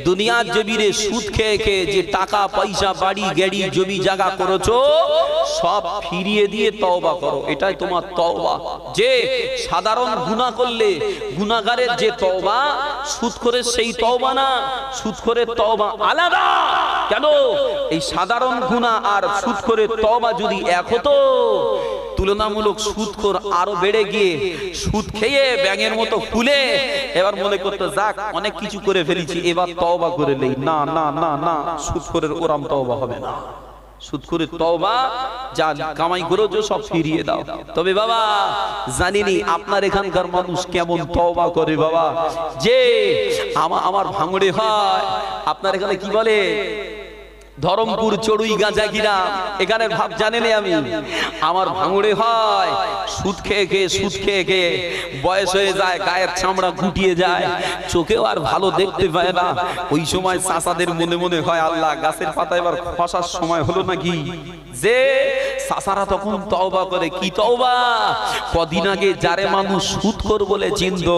দুনিয়ার জমিনে সুদ খেয়ে খেয়ে যে টাকা পয়সা বাড়ি গাড়ি জমি জায়গা করেছো সব ফিরিয়ে দিয়ে তওবা করো, এটাই তোমার তওবা। যে সাধারণ গুনাহ করলে গুনাহগারের যে তওবা, সুদখোরের সেই তওবা না, সুদখোরের তওবা আলাদা। কেন এই সাধারণ গুনাহ আর সুদখোরের তওবা যদি এক হতো, তুলনামূলক সুদখোর আরো বেড়ে গিয়ে সুদ খেয়ে ব্যাঙের মতো ফুলে এবার মনে করতে যাক অনেক কিছু করে ফেলেছি, এবার তওবা করে নেই। না না না না, সুদখোরের ওরম তওবা হবে না। সুদখোরের তওবা যা কামাই করেছো সব ফিরিয়ে দাও। তবে বাবা জানিনি আপনার এখানকার মানুষ কেমন তওবা করে বাবা। যে আমার ভাঙড়ে হয়, আপনার এখানে কি বলে ধরমপুর চড়ুই গাঁজা গ্রাম, এখানে ভাব জানেন আমি। আমার ভাঙড়ে হয় সুদ খেয়ে খেয়ে সুদ খেয়ে খেয়ে বয়স হয়ে যায়, গায়ের চামড়া গুটিয়ে যায়, চোখেও আর ভালো দেখতে পায় না। ওই সময় চাচাদের মনে মনে হয় আল্লাহ গাছের পাতা এবার খসার সময় হলো নাকি। যে চাচারা তখন তওবা করে, কি তওবা, কদিন আগে যারে মানুষ সুদখোর বলে চিনত,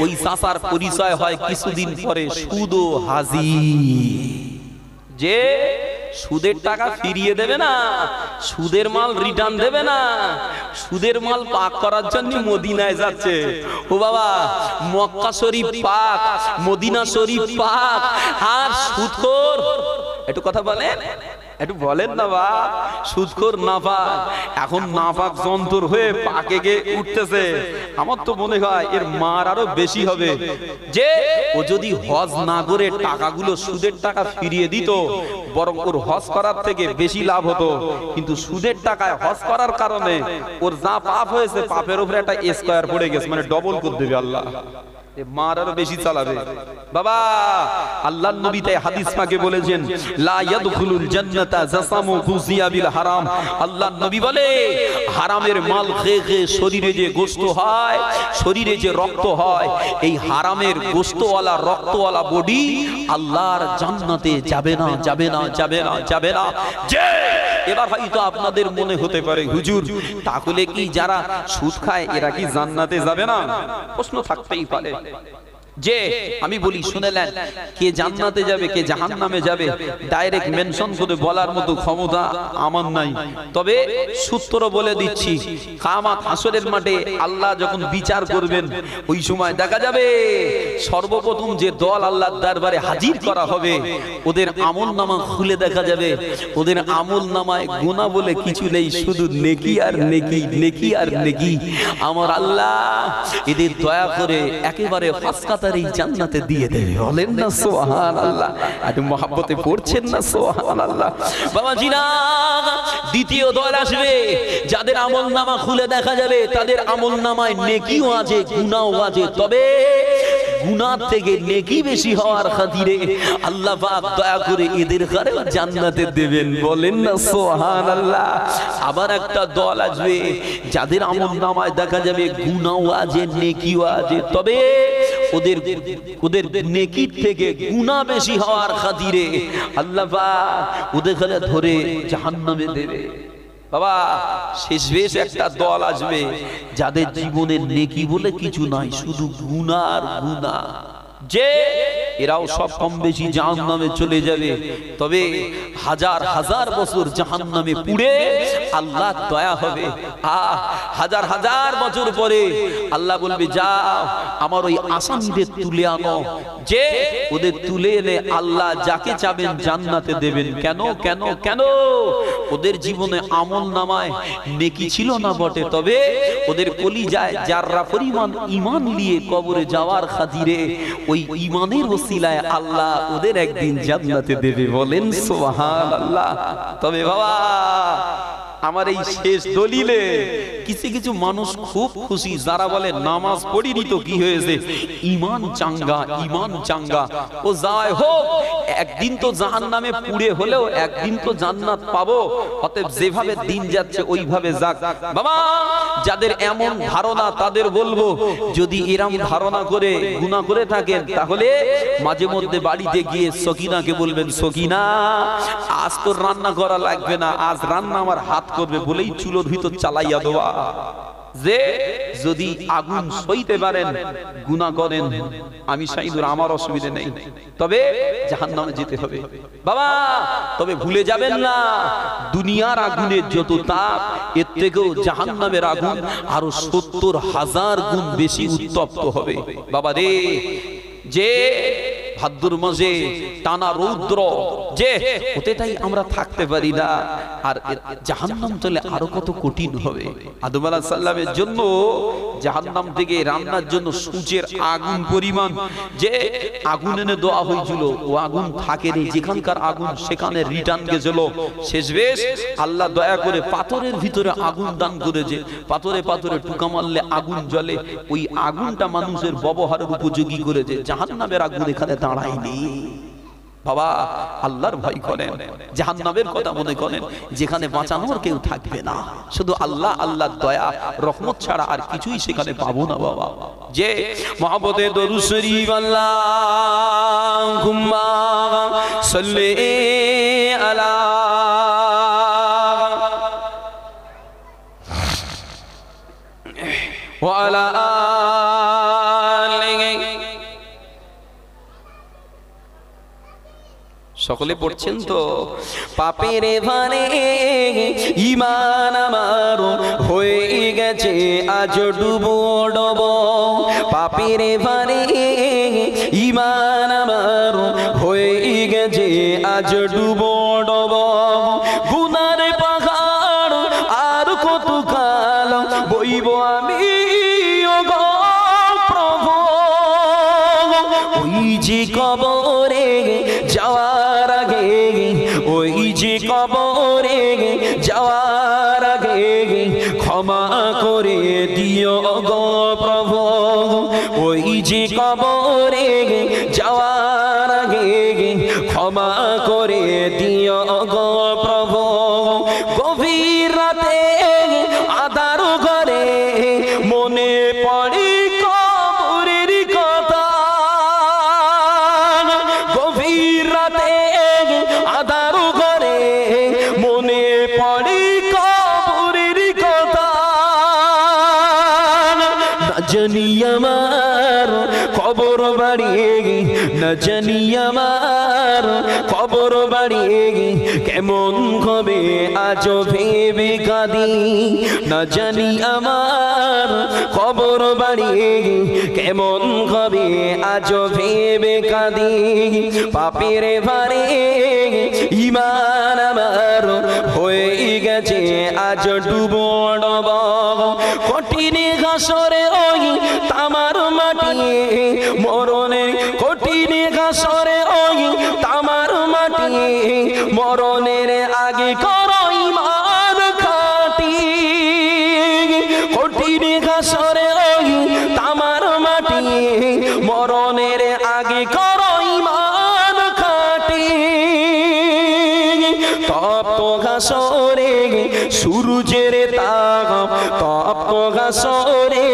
ওই চাচার পরিচয় হয় কিছুদিন পরে সুদও হাজির। যে সুদের টাকা ফিরিয়ে দেবে না, সুদের মাল রিটার্ন দেবে না, সুদের মাল পাক করার জন্য মদিনায় যাচ্ছে। ও বাবা, মক্কা শরীফ পাক, মদিনা শরীফ পাক, আর সুদখোর একটু কথা বলেন, একটু বলেন না বা। সুদখোর নাপাক, এখন নাপাক যন্ত্র হয়ে পাকে গিয়ে উঠতেছে। আমার তো মনে হয় এর মার আরো বেশি হবে। যে ও যদি হজ না করে টাকাগুলো সুদের টাকা ফিরিয়ে দিত, বরং ওর হজ করার থেকে বেশি লাভ হতো। কিন্তু সুদের টাকায় হজ করার কারণে ওর যা পাপ হয়েছে, পাপের উপরে একটা স্কয়ার পড়ে গেছে, মানে ডবল করে দেবে আল্লাহ। মার আরো বেশি চালাবে বাবা। আল্লাহর নবী তাই হাদিস পাকে বলেছেন, লা ইয়াদখুলুল জান্নাতা জাসামু গুজিয়া বিল হারাম। আল্লাহর নবী বলে, হারামের মাল খেয়ে খেয়ে শরীরে যে গোশত হয়, শরীরে যে রক্ত হয়, এই হারামের গোশতওয়ালা রক্তওয়ালা বডি আল্লাহর জান্নাতে যাবে না, যাবে না, যাবে না, যাবে না। যে এবার হয়তো আপনাদের মনে হতে পারে, হুজুর তাহলে কি যারা সুদ খায় এরা কি জান্নাতে যাবে না? প্রশ্ন থাকতেই পারে। যে আমি বলি শুনেলেন, কে জান্নাতে যাবে কে জাহান্নামে যাবে ডাইরেক্ট মেনশন করে বলার মতো ক্ষমতা আমার নাই। তবে সূত্র বলে দিচ্ছি, কিয়ামত হাসরের মাঠে আল্লাহ যখন বিচার করবেন, ওই সময় দেখা যাবে সর্বপ্রথম যে দল আল্লাহর দরবারে হাজির করা হবে, ওদের আমলনামা খুলে দেখা যাবে, ওদের আমলনামায় গুনাহ বলে কিছু নেই, শুধু নেকি আর নেকি, নেকি আর নেকি। আমার আল্লাহ এদের দয়া করে একেবারে ফাঁসকা জান্নাতে দিয়ে দেবে। বলেন না সুবহানাল্লাহ। আর মহব্বতে পড়ছেন না সুবহানাল্লাহ। বাবা জিনা, দ্বিতীয় দল আসবে যাদের আমলনামা খুলে দেখা যাবে তাদের আমলনামায় নেকিও আছে গুনাহও আছে, তবে গুনাহ থেকে নেকি বেশি হওয়ার খাতিরে আল্লাহ পাক দয়া করে এদের ঘরেও জান্নাতে দেবেন। বলেন না সুবহানাল্লাহ। আবার একটা দল আসবে যাদের আমলনামায় দেখা যাবে গুনাহও আছে নেকিও আছে, তবে ওদের নেকির থেকে গুনাহ বেশি হওয়ার খাতিরে আল্লাহ পাক ওদের ঘরে ধরে জাহান্নামে দেবে। বাবা শেষমেশ একটা দল আসবে যাদের জীবনের নেকি বলে কিছু নাই, শুধু গুনাহ আর গুনাহ। যে এরাও সব কম বেশি জাহান্নামে চলে যাবে, তবে হাজার হাজার বছর জাহান্নামে পুড়ে আল্লাহ দয়া হবে। হাজার হাজার বছর পরে আল্লাহ বলবে, যাও আমার ওই আসামীদের তুলে আনো। যে ওদের তুলে এনে আল্লাহ যাকে চাবেন জান্নাতে দেবেন। কেন কেন কেন? ওদের জীবনে আমল নামায় নেকি ছিল না বটে, তবে ওদের কলিজায় যাররা পরিমাণ ঈমান নিয়ে কবরে যাওয়ার খাতিরে ওই ঈমানের ওসিলায় আল্লাহ ওদের একদিন জান্নাতে দেবে। বলেন সুবহানাল্লাহ। তবে বাবা আমার এই শেষ দলিলে কিছু কিছু মানুষ খুব খুশি, যারা বলে নামাজ পড়িনি তো কি হয়েছে, ঈমান চাঙ্গা, ঈমান চাঙ্গা। ও যায় হোক, একদিন তো জাহান্নামে পুড়ে হলেও একদিন তো জান্নাত পাবো, অতএব যেভাবে দিন যাচ্ছে ওইভাবে যাক। বাবা যাদের এমন ধারণা তাদের বলবো, যদি এরম ধারণা করে গুনাহ করে থাকেন তাহলে মাঝে মধ্যে বাড়িতে গিয়ে সকিনাকে বলবেন, সকিনা আজ তো রান্না করা লাগবে না, আজ রান্না আমার হাত করবে বলেই চুলোর ভিতর চালাইয়া দেওয়া। যে যদি আগুন সইতে পারেন গুনাহ করেন, আমি সাইদুর আমার অসুবিধা নেই, তবে জাহান্নামে যেতে হবে। বাবা তবে ভুলে যাবেন না, দুনিয়ার আগুনের যত তাপ, এর থেকেও জাহান্নামের আগুন আরো 70,000 গুণ বেশি উত্তপ্ত হবে। বাবা রে, যে ভাদ্র মাসে টানা রৌদ্র যে ওতে তাই আমরা থাকতে পারি না, আর জাহান্নাম চলে আরো কত কঠিন হবে। আদম আলাইহিস সালামের জন্য জাহান্নাম থেকে রান্নার জন্য সূর্যের আগুন পরিমাণ যে আগুন এনে দেওয়া হয়েছিল, ও আগুন থাকেনি, যেখানকার আগুন সেখানে রিটার্ন গেছিল। শেষবেশ আল্লাহ দয়া করে পাথরের ভিতরে আগুন দান করেছে, পাথরে পাথরে টুকা মারলে আগুন জ্বলে, ওই আগুনটা মানুষের ব্যবহারের উপযোগী করেছে। জাহান্নামের আগুন এখানে দাঁড়ায়নি। বাবা আল্লাহর ভয় করেন, জাহান্নামের কথা মনে করেন, যেখানে বাঁচানোর কেউ থাকবে না, শুধু আল্লাহ, আল্লাহর দয়া রহমত ছাড়া আর কিছুই সেখানে পাবো না। বাবা যে মহব্বতে দরুদ শরীফ আল্লাহুম্মা সাল্লি আলা ওয়া আলা সকলে পড়ছেন তো? পাপের ভারে ঈমান আমার হয়ে গেছে আজ ডুবো ডব, পাপের ভারে ঈমান আমার হয়ে গেছে আজ ডুবো ডব, গুনার পাহাড় আর কত কাল বইব আমি ওগো প্রভু, ওই যে কবরে যাওয়ার আগে, ওই যে কবরে যাওয়ার আগে ক্ষমা করে দিও গো প্রভু, ওই যে কবরে যাওয়ার আগে ক্ষমা করে দিও গো প্রভু, গভীর রাতে আধার ঘরে মনে পড়ে কবরের কথা, গভীর রাতে আধার ঘরে মনে পড়ে কবরের কথা, না জানি আমার কবর বাড়ি, না জানি আমার কবর বাড়ি কেমন হবে আজ ভেবে কাঁদি, না জানি আমার কবর বাড়ি কেমন হবে আজ ভেবে কাঁদি, পাপের ভারে ঈমান আমার হয়ে গেছে আজ ডুবো ডব, কঠিন ঘাসরে ওই তামার মাটি মরণের, কঠিন ঘাসরে ওই তামার মাটি মরণের আগে করো ঈমান খাঁটি, কঠিন ঘাসরে ওই তামার মাটি মরণের আগে করো ঈমান খাঁটি, তপ্ত ঘাসরে সূর্যের তাপ, তপ্ত ঘাসরে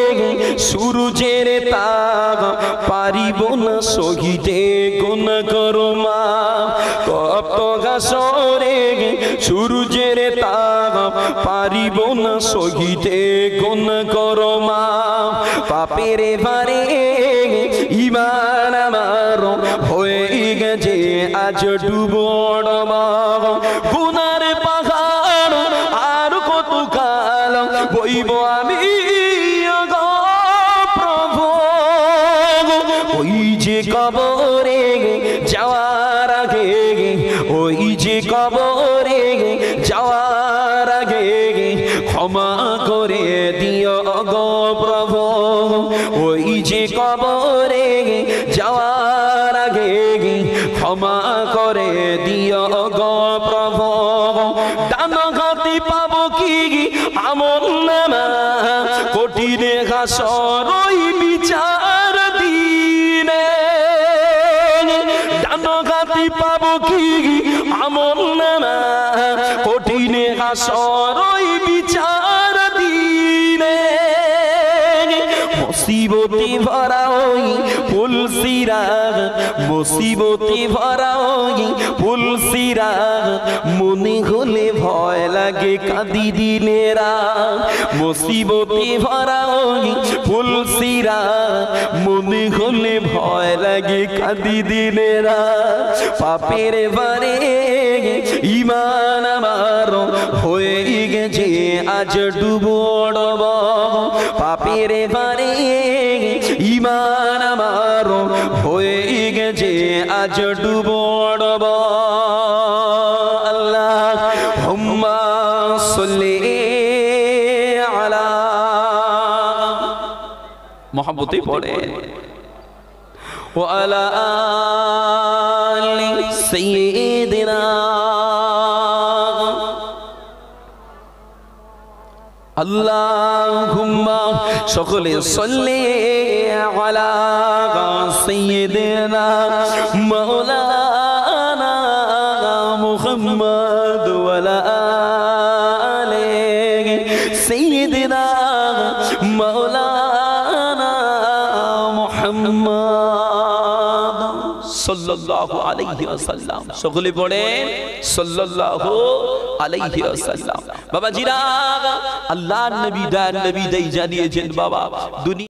সূর্যের তাপ পারিব না সহিতে গুণ করো মা, তপ্ত ঘাসরে সূর্যের তাপ পারিব না সহিতে গুণ করো মা, পাপের ভারে ঈমান আমার হয়ে গেছে আজ ডুবো ডব, গুনার পাহাড় আর কত কাল বইব আমি গো প্রভু, ওই যে কবরে যাওয়ার আগে, ওই যে কবরে যাওয়ার আগে ক্ষমা করে দিও গো প্রভু, ওই যে কবরে যাওয়ার আগে ক্ষমা করে দিও গো প্রভু, ডান হাতে পাবো কি আমল নামা, কঠিন ঘাসর ওই বিচার দিনে, ডান হাতে পাবো কি আমল নামা, কঠিন ঘাসর ওই বিচার দিনে, মুসিবতে ভরা ওই ফুলসিরা, মুসিবতে ভরা ওই ফুলসিরা, মনে হলে ভয় লাগে কাঁদি দিনেরা, মুসিবতে ভরা ওই ফুলসিরা, মনে হলে ভয় লাগে কাঁদি দিনেরা, পাপের ভারে ঈমান আমার হয়ে গেছে আজ ডুবো ডব, পাপের ভারে ঈমান আমার হয়ে গেছে আজ ডুবো ডুবো আল্লাহুম্মা সাল্লি আলা মোহাম্মতে পড়ে ওয়া আলা আলি সাইয়্যিদিনা আল্লাহুম্মা সকলে সাল্লি আলা সাইয়্যিদিনা মাওলানা মুহাম্মদ ওয়া আলা আলি সাইয়্যিদিনা মাওলানা মুহাম্মদ সাল্লাল্লাহু আলাইহি ওয়াসাল্লাম সকলে পড়েন সাল্লাল্লাহু আলাইহি ওয়াসাল্লাম বাবা জিরা আল্লাহর নবী দার নবী দেই জানিয়েছেন বাবা দুনিয়া